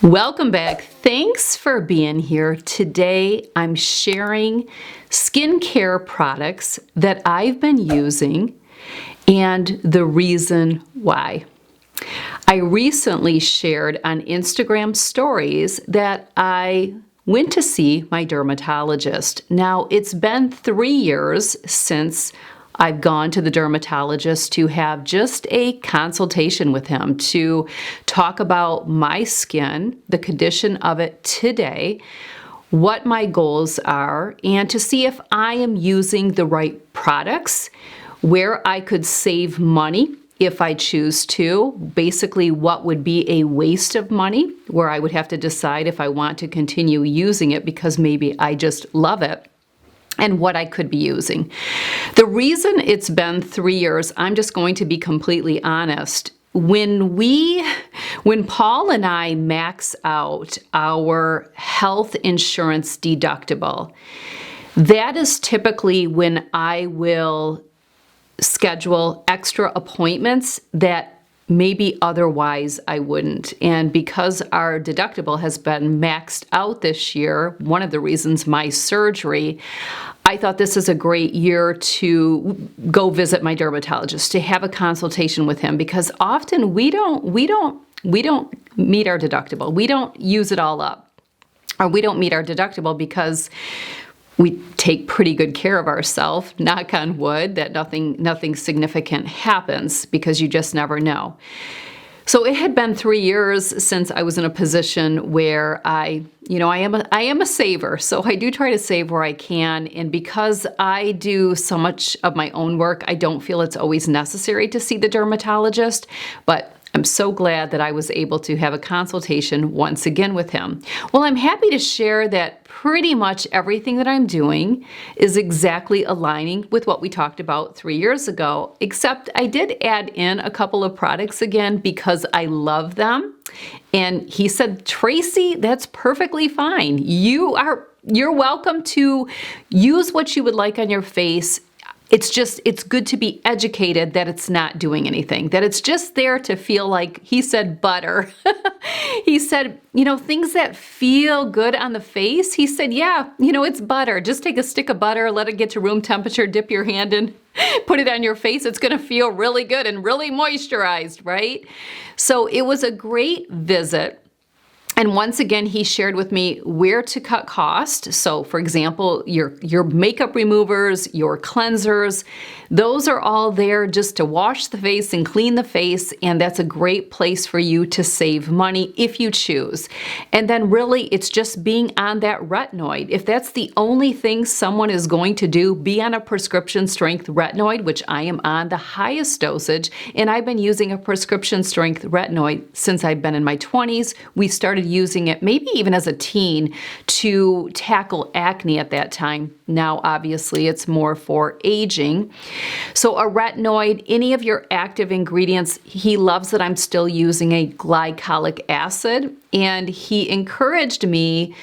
Welcome back. Thanks for being here. Today I'm sharing skincare products that I've been using and the reason why. I recently shared on Instagram stories that I went to see my dermatologist. Now, it's been 3 years since I've gone to the dermatologist to have just a consultation with him to talk about my skin, the condition of it today, what my goals are, and to see if I am using the right products, where I could save money if I choose to, basically what would be a waste of money, where I would have to decide if I want to continue using it because maybe I just love it, and what I could be using. The reason it's been 3 years, I'm just going to be completely honest. When Paul and I max out our health insurance deductible, that is typically when I will schedule extra appointments that maybe otherwise I wouldn't. And because our deductible has been maxed out this year, one of the reasons my surgery, I thought this is a great year to go visit my dermatologist, to have a consultation with him, because often we don't meet our deductible. We don't use it all up, or we don't meet our deductible because we take pretty good care of ourselves, knock on wood, that nothing significant happens, because you just never know. So it had been 3 years since I was in a position where I am a saver. So I do try to save where I can. And because I do so much of my own work, I don't feel it's always necessary to see the dermatologist. But I'm so glad that I was able to have a consultation once again with him. Well, I'm happy to share that pretty much everything that I'm doing is exactly aligning with what we talked about 3 years ago, except I did add in a couple of products again because I love them. And he said, Tracy, that's perfectly fine. You're welcome to use what you would like on your face. It's good to be educated that it's not doing anything, that it's just there to feel like, he said, butter. He said, things that feel good on the face. He said, yeah, it's butter. Just take a stick of butter, let it get to room temperature, dip your hand in, put it on your face. It's going to feel really good and really moisturized, right? So it was a great visit. And once again, he shared with me where to cut cost. So for example, your makeup removers, your cleansers, those are all there just to wash the face and clean the face. And that's a great place for you to save money if you choose. And then really, it's just being on that retinoid. If that's the only thing someone is going to do, be on a prescription strength retinoid, which I am on the highest dosage. And I've been using a prescription strength retinoid since I've been in my 20s. We started using it maybe even as a teen to tackle acne at that time. Now, obviously, it's more for aging. So a retinoid, any of your active ingredients, he loves that I'm still using a glycolic acid. And he encouraged me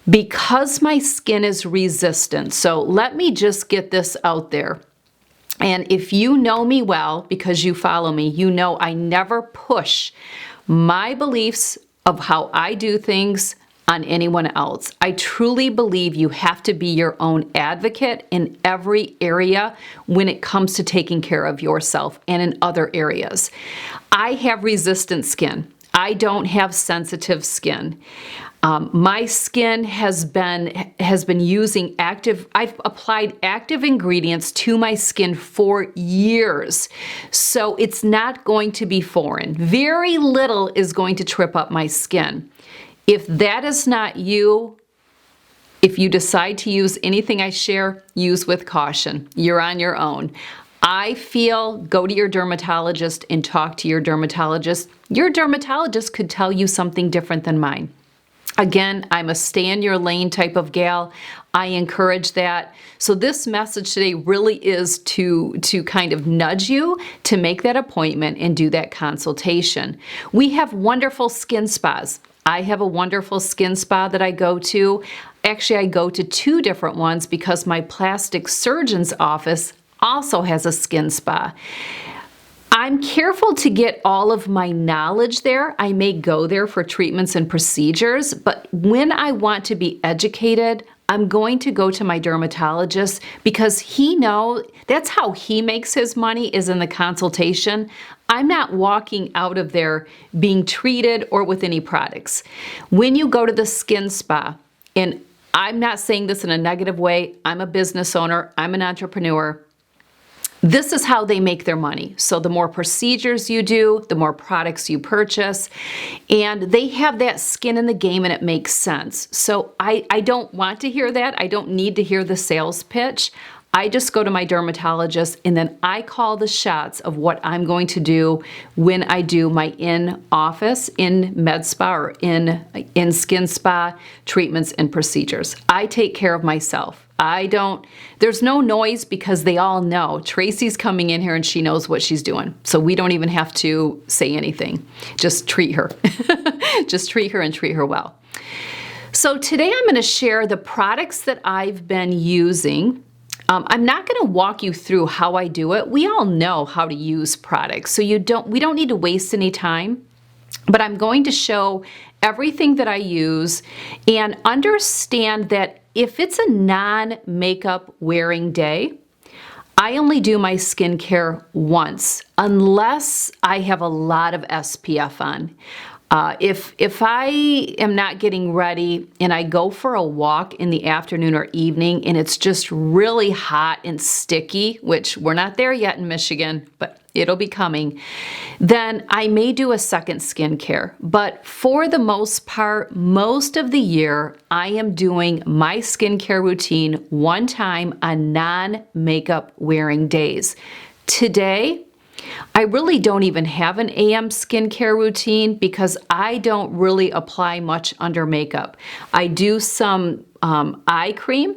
because my skin is resistant. So let me just get this out there. And if you know me well, because you follow me, you know I never push my beliefs of how I do things on anyone else. I truly believe you have to be your own advocate in every area when it comes to taking care of yourself and in other areas. I have resistant skin. I don't have sensitive skin. My skin has been using I've applied active ingredients to my skin for years. So it's not going to be foreign. Very little is going to trip up my skin. If that is not you, if you decide to use anything I share, use with caution. You're on your own. I feel go to your dermatologist and talk to your dermatologist. Your dermatologist could tell you something different than mine. Again, I'm a stay in your lane type of gal. I encourage that. So this message today really is to kind of nudge you to make that appointment and do that consultation. We have wonderful skin spas. I have a wonderful skin spa that I go to. Actually, I go to 2 different ones because my plastic surgeon's office also has a skin spa. I I'm careful to get all of my knowledge there. I may go there for treatments and procedures, but when I want to be educated, I'm going to go to my dermatologist because that's how he makes his money, is in the consultation. I'm not walking out of there being treated or with any products. When you go to the skin spa, and I'm not saying this in a negative way, I'm a business owner, I'm an entrepreneur, this is how they make their money. So the more procedures you do, the more products you purchase, and they have that skin in the game and it makes sense. So I don't want to hear that. I don't need to hear the sales pitch. I just go to my dermatologist and then I call the shots of what I'm going to do when I do my in-office, in med spa or in skin spa treatments and procedures. I take care of myself. There's no noise because they all know Tracy's coming in here and she knows what she's doing. So we don't even have to say anything. Just treat her. Just treat her and treat her well. So today I'm going to share the products that I've been using. I'm not going to walk you through how I do it. We all know how to use products, so we don't need to waste any time. But I'm going to show everything that I use and understand that if it's a non-makeup wearing day, I only do my skincare once, unless I have a lot of SPF on. If I am not getting ready and I go for a walk in the afternoon or evening and it's just really hot and sticky, which we're not there yet in Michigan, but it'll be coming, then I may do a second skincare. But for the most part, most of the year, I am doing my skincare routine one time on non-makeup wearing days. Today, I really don't even have an AM skincare routine because I don't really apply much under makeup. I do some eye cream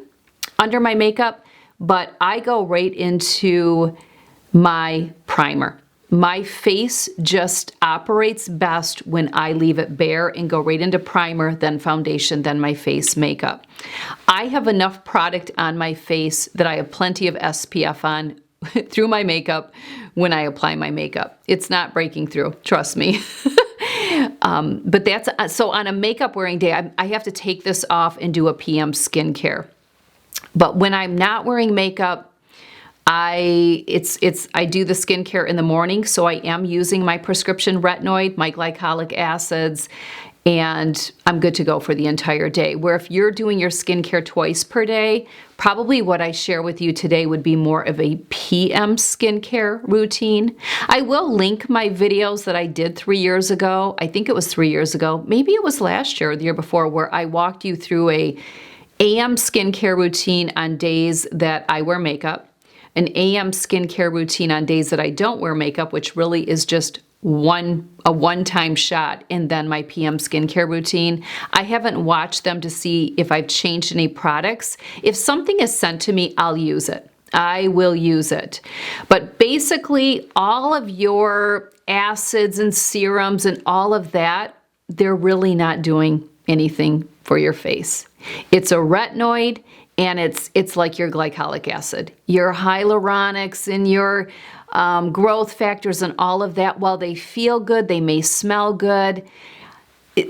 under my makeup, but I go right into my primer. My face just operates best when I leave it bare and go right into primer, then foundation, then my face makeup. I have enough product on my face that I have plenty of SPF on through my makeup when I apply my makeup. It's not breaking through, trust me. But that's so on a makeup wearing day, I have to take this off and do a PM skincare. But when I'm not wearing makeup, I do the skincare in the morning, so I am using my prescription retinoid, my glycolic acids, and I'm good to go for the entire day. Where if you're doing your skincare twice per day, probably what I share with you today would be more of a PM skincare routine. I will link my videos that I did 3 years ago. I think it was 3 years ago. Maybe it was last year or the year before, where I walked you through a AM skincare routine on days that I wear makeup, an AM skincare routine on days that I don't wear makeup, which really is just a one-time shot, and then my PM skincare routine. I haven't watched them to see if I've changed any products. If something is sent to me, I'll use it. I will use it. But basically, all of your acids and serums and all of that, they're really not doing anything for your face. It's a retinoid, and it's like your glycolic acid. Your hyaluronics and your growth factors and all of that, while they feel good, they may smell good,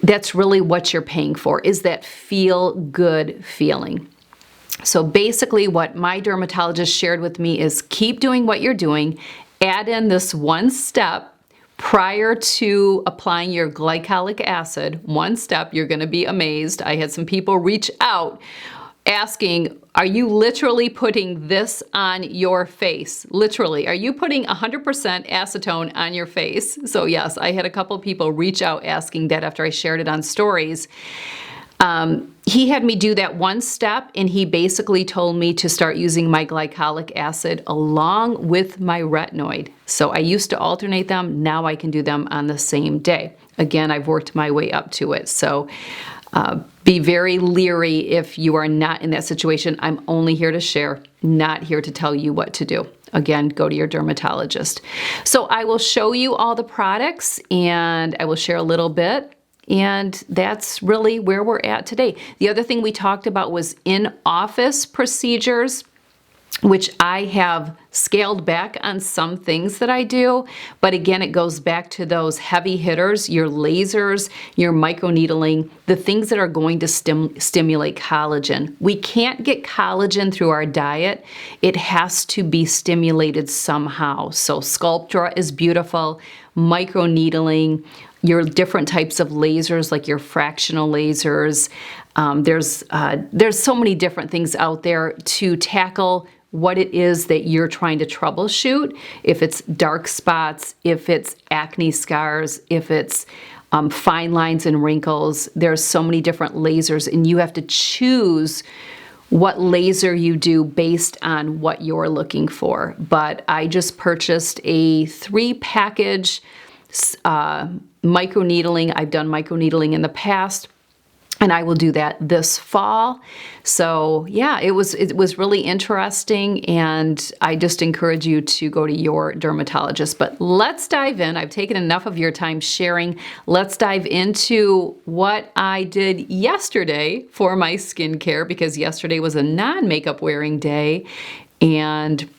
that's really what you're paying for, is that feel good feeling. So basically what my dermatologist shared with me is keep doing what you're doing, add in this one step prior to applying your glycolic acid. One step, you're going to be amazed. I had some people reach out asking, are you literally putting this on your face? Literally, are you putting 100% acetone on your face? So yes, I had a couple people reach out asking that after I shared it on stories. He had me do that one step, and he basically told me to start using my glycolic acid along with my retinoid. So I used to alternate them. Now I can do them on the same day. Again, I've worked my way up to it. So be very leery if you are not in that situation. I'm only here to share, not here to tell you what to do. Again, go to your dermatologist. So I will show you all the products, and I will share a little bit. And that's really where we're at today. The other thing we talked about was in-office procedures. which I have scaled back on some things that I do. But again, it goes back to those heavy hitters, your lasers, your microneedling, the things that are going to stimulate collagen. We can't get collagen through our diet. It has to be stimulated somehow. So Sculptra is beautiful, microneedling, your different types of lasers like your fractional lasers. There's so many different things out there to tackle what it is that you're trying to troubleshoot. If it's dark spots, if it's acne scars, if it's fine lines and wrinkles, there's so many different lasers, and you have to choose what laser you do based on what you're looking for. But I just purchased a 3-package microneedling. I've done microneedling in the past, and I will do that this fall. So yeah, it was really interesting, and I just encourage you to go to your dermatologist. But let's dive in. I've taken enough of your time sharing. Let's dive into what I did yesterday for my skincare, because yesterday was a non-makeup wearing day, and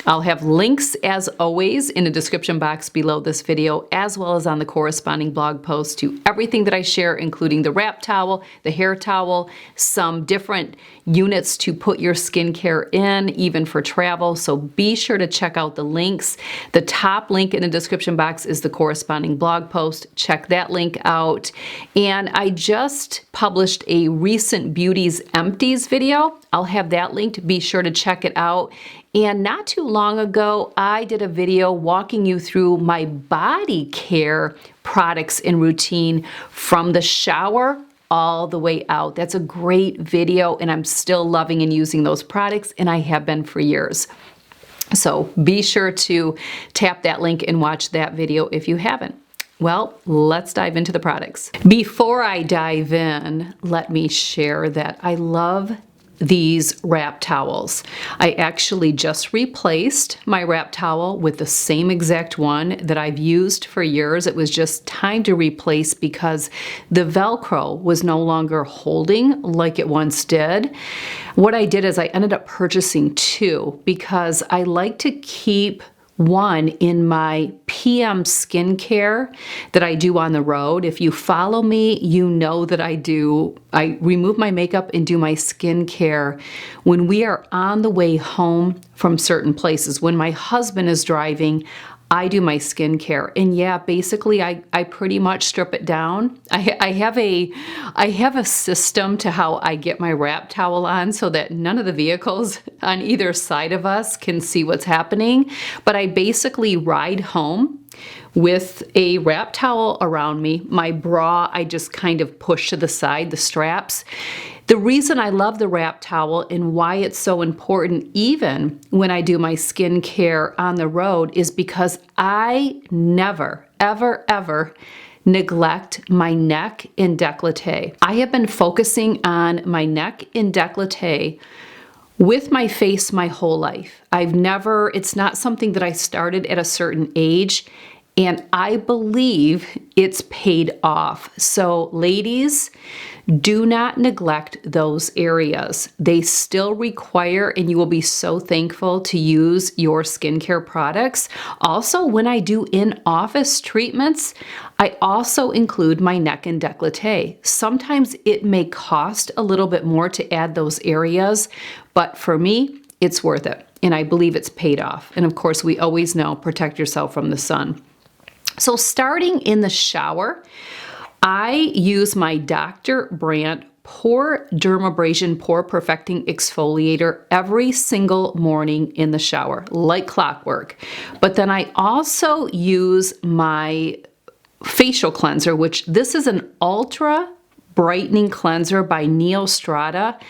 I'll have links, as always, in the description box below this video, as well as on the corresponding blog post, to everything that I share, including the wrap towel, the hair towel, some different units to put your skincare in, even for travel. So be sure to check out the links. The top link in the description box is the corresponding blog post. Check that link out. And I just published a recent Beauties Empties video. I'll have that linked. Be sure to check it out. And not too long ago, I did a video walking you through my body care products and routine from the shower all the way out. That's a great video, and I'm still loving and using those products, and I have been for years. So be sure to tap that link and watch that video if you haven't. Well, let's dive into the products. Before I dive in, let me share that I love these wrap towels. I actually just replaced my wrap towel with the same exact one that I've used for years. It was just time to replace because the Velcro was no longer holding like it once did. What I did is I ended up purchasing 2 because I like to keep one in my PM skincare that I do on the road. If you follow me, you know that I remove my makeup and do my skincare when we are on the way home from certain places. When my husband is driving, I do my skincare. And yeah, basically I pretty much strip it down. I have a system to how I get my wrap towel on so that none of the vehicles on either side of us can see what's happening. But I basically ride home with a wrap towel around me. My bra, I just kind of push to the side, the straps. The reason I love the wrap towel and why it's so important even when I do my skincare on the road is because I never, ever, ever neglect my neck and décolleté. I have been focusing on my neck and décolleté with my face my whole life. It's not something that I started at a certain age, and I believe it's paid off. So ladies, do not neglect those areas. They still require, and you will be so thankful to use your skincare products. Also, when I do in-office treatments, I also include my neck and décolleté. Sometimes it may cost a little bit more to add those areas, but for me, it's worth it. And I believe it's paid off. And of course, we always know, protect yourself from the sun. So starting in the shower, I use my Dr. Brandt Pore Dermabrasion Pore Perfecting Exfoliator every single morning in the shower, like clockwork. But then I also use my facial cleanser, which this is an Ultra Brightening Cleanser by Neostrata.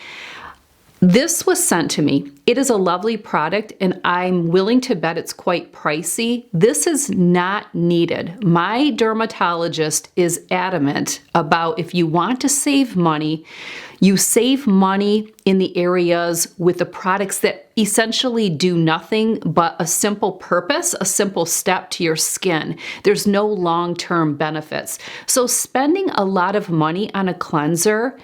This was sent to me. It is a lovely product, and I'm willing to bet it's quite pricey. This is not needed. My dermatologist is adamant about if you want to save money, you save money in the areas with the products that essentially do nothing but a simple purpose, a simple step to your skin. There's no long-term benefits. So spending a lot of money on a cleanser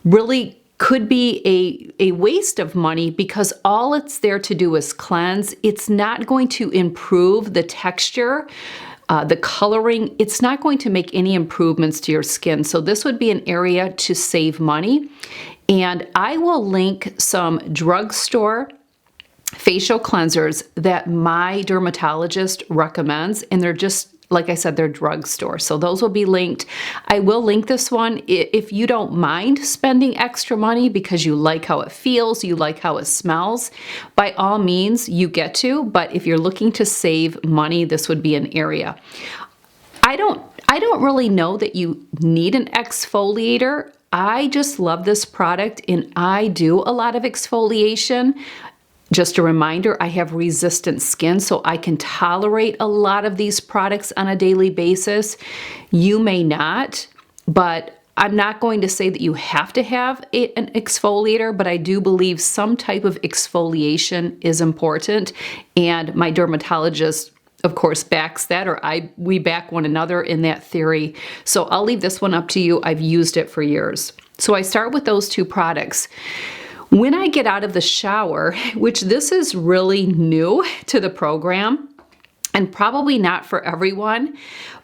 really could be a waste of money because all it's there to do is cleanse. It's not going to improve the texture, the coloring. It's not going to make any improvements to your skin. So this would be an area to save money. And I will link some drugstore facial cleansers that my dermatologist recommends, and they're just, like I said, they're drugstore. So those will be linked. I will link this one if you don't mind spending extra money because you like how it feels, you like how it smells. By all means, you get to, but if you're looking to save money, this would be an area. I don't really know that you need an exfoliator. I just love this product and I do a lot of exfoliation. Just a reminder, I have resistant skin, so I can tolerate a lot of these products on a daily basis. You may not, but I'm not going to say that you have to have an exfoliator, but I do believe some type of exfoliation is important. And my dermatologist, of course, backs that, or we back one another in that theory. So I'll leave this one up to you. I've used it for years. So I start with those two products. When I get out of the shower, which this is really new to the program and probably not for everyone,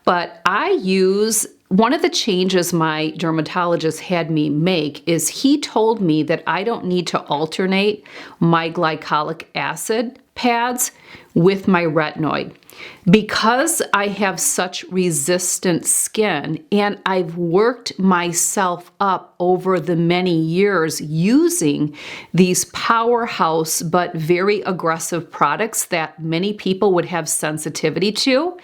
but I use, one of the changes my dermatologist had me make is he told me that I don't need to alternate my glycolic acid pads with my retinoid. Because I have such resistant skin and I've worked myself up over the many years using these powerhouse but very aggressive products that many people would have sensitivity to,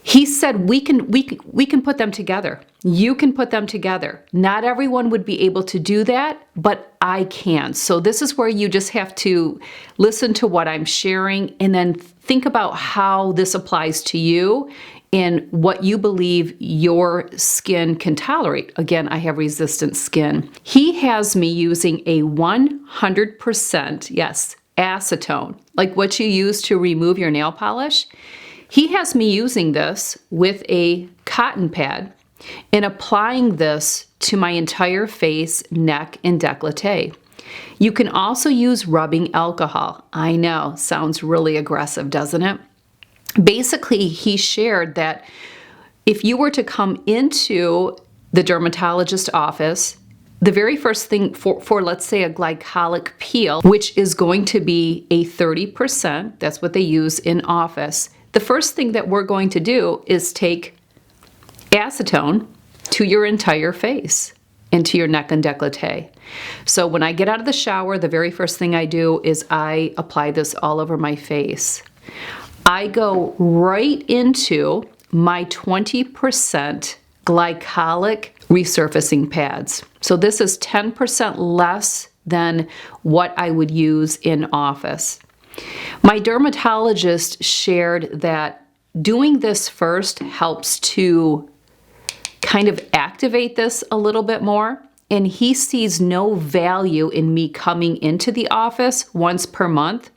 he said we can put them together. You can put them together. Not everyone would be able to do that, but I can. So this is where you just have to listen to what I'm sharing and then think about how this applies to you and what you believe your skin can tolerate. Again, I have resistant skin. He has me using a 100%, yes, acetone, like what you use to remove your nail polish. He has me using this with a cotton pad and applying this to my entire face, neck, and décolleté. You can also use rubbing alcohol. I know, sounds really aggressive, doesn't it? Basically, he shared that if you were to come into the dermatologist office, the very first thing for let's say a glycolic peel, which is going to be a 30%, that's what they use in office. The first thing that we're going to do is take acetone to your entire face, into your neck and décolleté. So when I get out of the shower, the very first thing I do is I apply this all over my face. I go right into my 20% glycolic resurfacing pads. So this is 10% less than what I would use in office. My dermatologist shared that doing this first helps to kind of activate this a little bit more, and he sees no value in me coming into the office once per month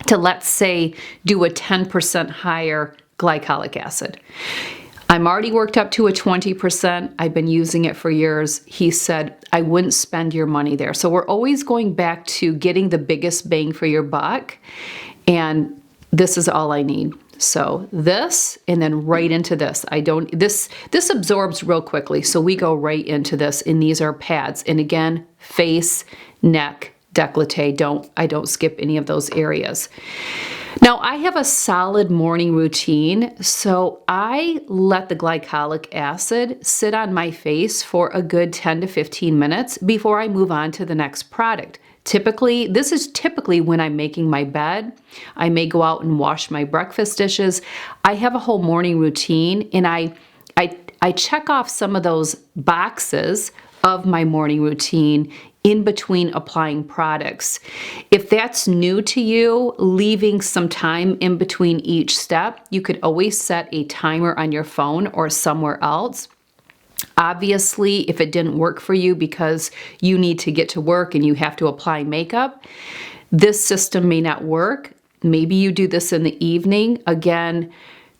to, let's say, do a 10% higher glycolic acid. I'm already worked up to a 20%. I've been using it for years. He said, I wouldn't spend your money there. So we're always going back to getting the biggest bang for your buck. And this is all I need. So this, and then right into this. This absorbs real quickly. So we go right into this, and these are pads. And again, face, neck, décolleté. I don't skip any of those areas. Now, I have a solid morning routine, so I let the glycolic acid sit on my face for a good 10 to 15 minutes before I move on to the next product. This is typically when I'm making my bed. I may go out and wash my breakfast dishes. I have a whole morning routine, and I check off some of those boxes of my morning routine in between applying products. If that's new to you, leaving some time in between each step, you could always set a timer on your phone or somewhere else. Obviously, if it didn't work for you because you need to get to work and you have to apply makeup, this system may not work. Maybe you do this in the evening. Again,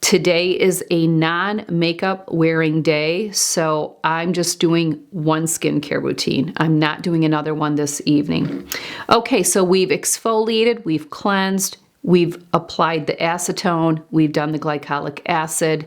Today is a non-makeup wearing day, so I'm just doing one skincare routine. I'm not doing another one this evening. Okay, so we've exfoliated, we've cleansed, we've applied the acetone, we've done the glycolic acid.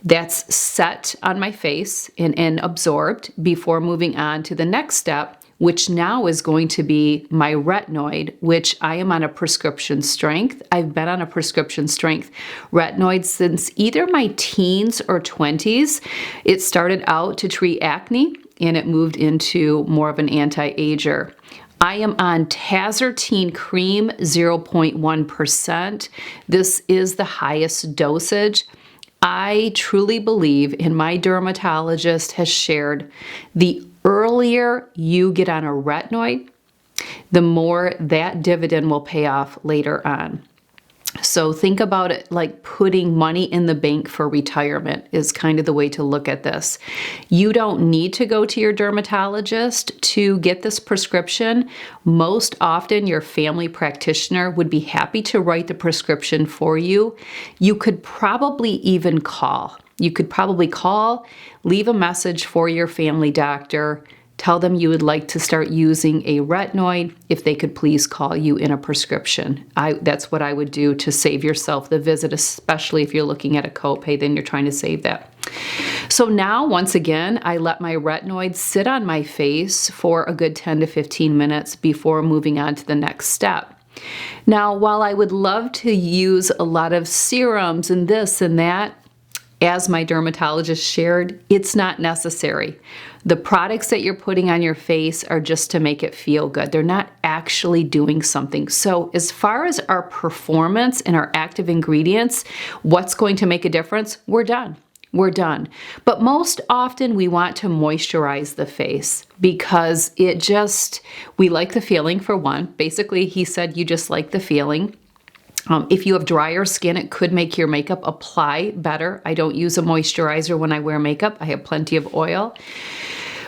That's set on my face and absorbed before moving on to the next step, which now is going to be my retinoid, which I am on a prescription strength. I've been on a prescription strength retinoid since either my teens or 20s. It started out to treat acne and it moved into more of an anti-ager. I am on Tazortenene cream 0.1%. This is the highest dosage. I truly believe, and my dermatologist has shared, the earlier you get on a retinoid, the more that dividend will pay off later on. So think about it like putting money in the bank for retirement is kind of the way to look at this. You don't need to go to your dermatologist to get this prescription. Most often your family practitioner would be happy to write the prescription for you. You could probably even call. You could probably call, leave a message for your family doctor, tell them you would like to start using a retinoid, if they could please call you in a prescription. That's what I would do to save yourself the visit, especially if you're looking at a copay, then you're trying to save that. So now, once again, I let my retinoid sit on my face for a good 10 to 15 minutes before moving on to the next step. Now, while I would love to use a lot of serums and this and that, as my dermatologist shared, it's not necessary. The products that you're putting on your face are just to make it feel good. They're not actually doing something. So as far as our performance and our active ingredients, what's going to make a difference? We're done. We're done. But most often we want to moisturize the face because we like the feeling for one. Basically, he said you just like the feeling. If you have drier skin, it could make your makeup apply better. I don't use a moisturizer when I wear makeup. I have plenty of oil.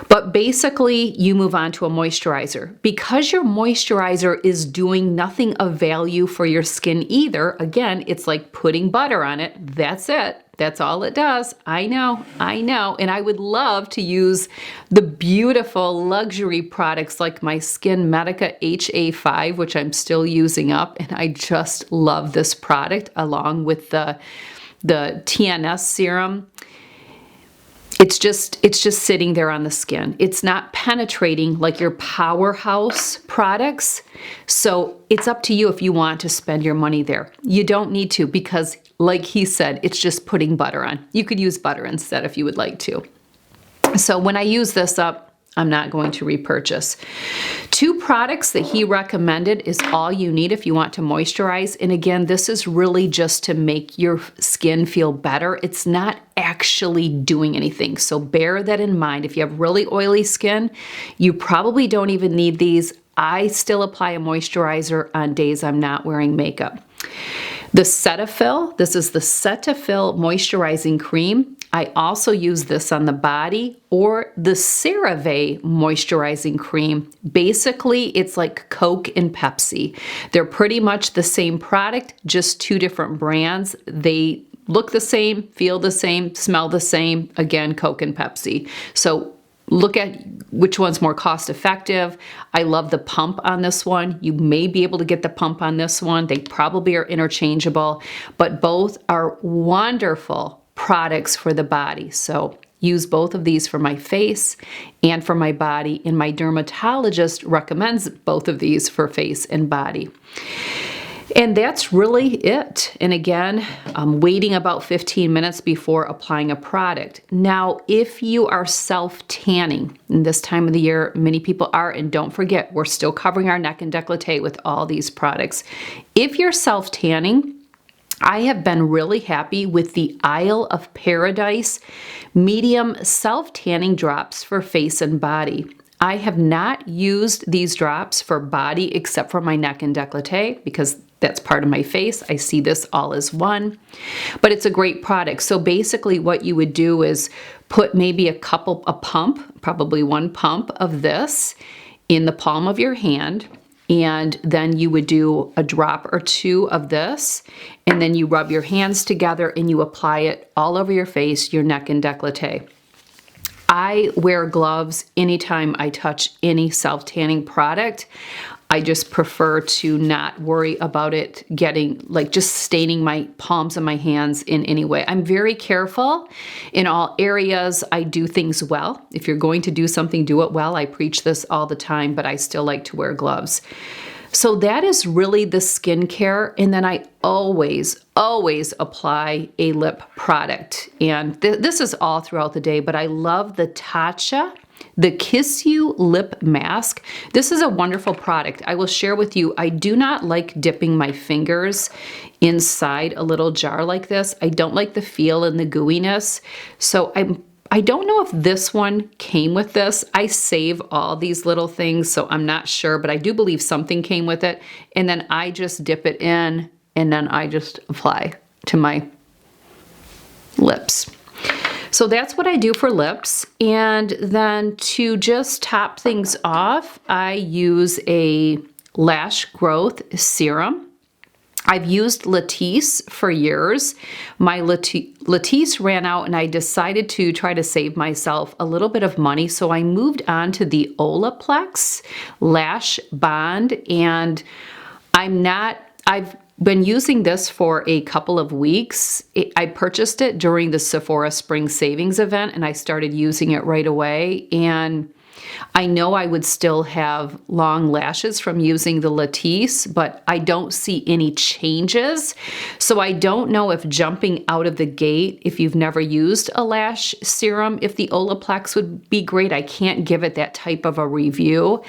But basically, you move on to a moisturizer. Because your moisturizer is doing nothing of value for your skin either, again, it's like putting butter on it. That's it. That's all it does. I know. And I would love to use the beautiful luxury products like my Skin Medica HA5, which I'm still using up. And I just love this product along with the TNS serum. It's just sitting there on the skin. It's not penetrating like your powerhouse products. So it's up to you if you want to spend your money there. You don't need to because, like he said, it's just putting butter on. You could use butter instead if you would like to. So when I use this up, I'm not going to repurchase. 2 products that he recommended is all you need if you want to moisturize. And again, this is really just to make your skin feel better. It's not actually doing anything. So bear that in mind. If you have really oily skin, you probably don't even need these. I still apply a moisturizer on days I'm not wearing makeup. The Cetaphil, this is the Cetaphil Moisturizing Cream. I also use this on the body, or the CeraVe Moisturizing Cream. Basically, it's like Coke and Pepsi. They're pretty much the same product, just 2 different brands. They look the same, feel the same, smell the same. Again, Coke and Pepsi. So look at which one's more cost effective. I love the pump on this one. You may be able to get the pump on this one. They probably are interchangeable, but both are wonderful products for the body. So use both of these for my face and for my body, and my dermatologist recommends both of these for face and body. And that's really it. And again, I'm waiting about 15 minutes before applying a product. Now, if you are self-tanning, in this time of the year, many people are, and don't forget, we're still covering our neck and décolleté with all these products. If you're self-tanning, I have been really happy with the Isle of Paradise medium self-tanning drops for face and body. I have not used these drops for body except for my neck and décolleté because that's part of my face. I see this all as one, but it's a great product. So basically what you would do is put maybe a pump, probably 1 pump of this in the palm of your hand. and then you would do a drop or two of this, and then you rub your hands together and you apply it all over your face, your neck, and décolleté. I wear gloves anytime I touch any self-tanning product. I just prefer to not worry about it getting, like, just staining my palms of my hands in any way. I'm very careful in all areas. I do things well. If you're going to do something, do it well. I preach this all the time, but I still like to wear gloves. So that is really the skincare. And then I always apply a lip product. And this is all throughout the day, but I love the Tatcha, the Kiss You Lip Mask. This is a wonderful product. I will share with you, I do not like dipping my fingers inside a little jar like this. I don't like the feel and the gooiness. So I don't know if this one came with this. I save all these little things, so I'm not sure, but I do believe something came with it. And then I just dip it in, and then I just apply to my lips. So that's what I do for lips. And then to just top things off, I use a lash growth serum. I've used Latisse for years. My Latisse ran out and I decided to try to save myself a little bit of money. So I moved on to the Olaplex Lash Bond, and I've been using this for a couple of weeks. I purchased it during the Sephora Spring Savings event and I started using it right away. And I know I would still have long lashes from using the Latisse, but I don't see any changes. So I don't know if jumping out of the gate, if you've never used a lash serum, if the Olaplex would be great. I can't give it that type of a review,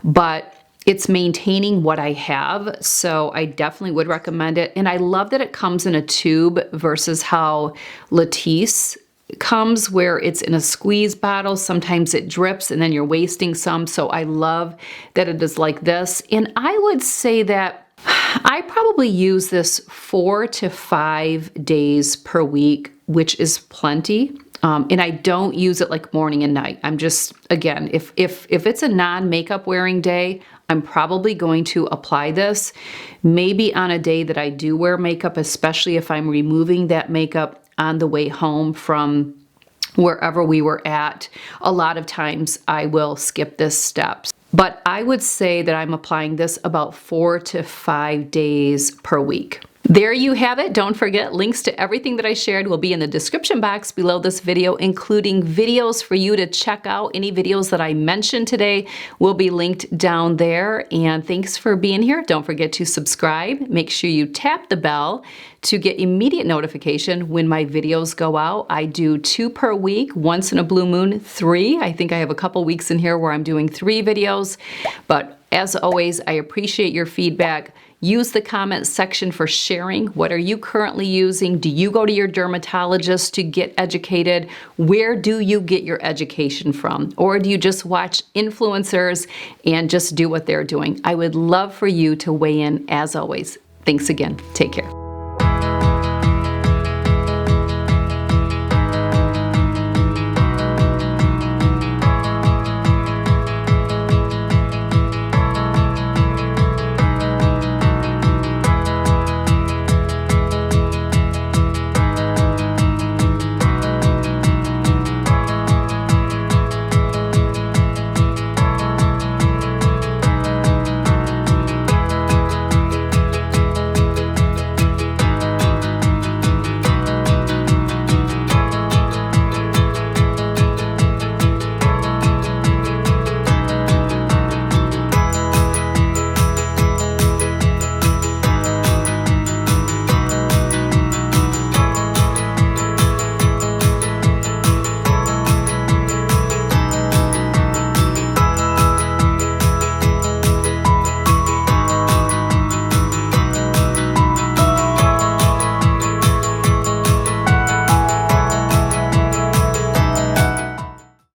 but it's maintaining what I have, so I definitely would recommend it. And I love that it comes in a tube versus how Latisse comes, where it's in a squeeze bottle. Sometimes it drips and then you're wasting some. So I love that it is like this. And I would say that I probably use this 4 to 5 days per week, which is plenty. And I don't use it like morning and night. I'm just, again, if it's a non-makeup wearing day, I'm probably going to apply this maybe on a day that I do wear makeup, especially if I'm removing that makeup on the way home from wherever we were at. A lot of times I will skip this step. But I would say that I'm applying this about 4 to 5 days per week. There you have it. Don't forget, links to everything that I shared will be in the description box below this video, including videos for you to check out. Any videos that I mentioned today will be linked down there. And thanks for being here. Don't forget to subscribe. Make sure you tap the bell to get immediate notification when my videos go out. I do 2 per week, once in a blue moon, 3. I think I have a couple weeks in here where I'm doing 3 videos. But as always, I appreciate your feedback. Use the comment section for sharing. What are you currently using? Do you go to your dermatologist to get educated? Where do you get your education from? Or do you just watch influencers and just do what they're doing? I would love for you to weigh in as always. Thanks again. Take care.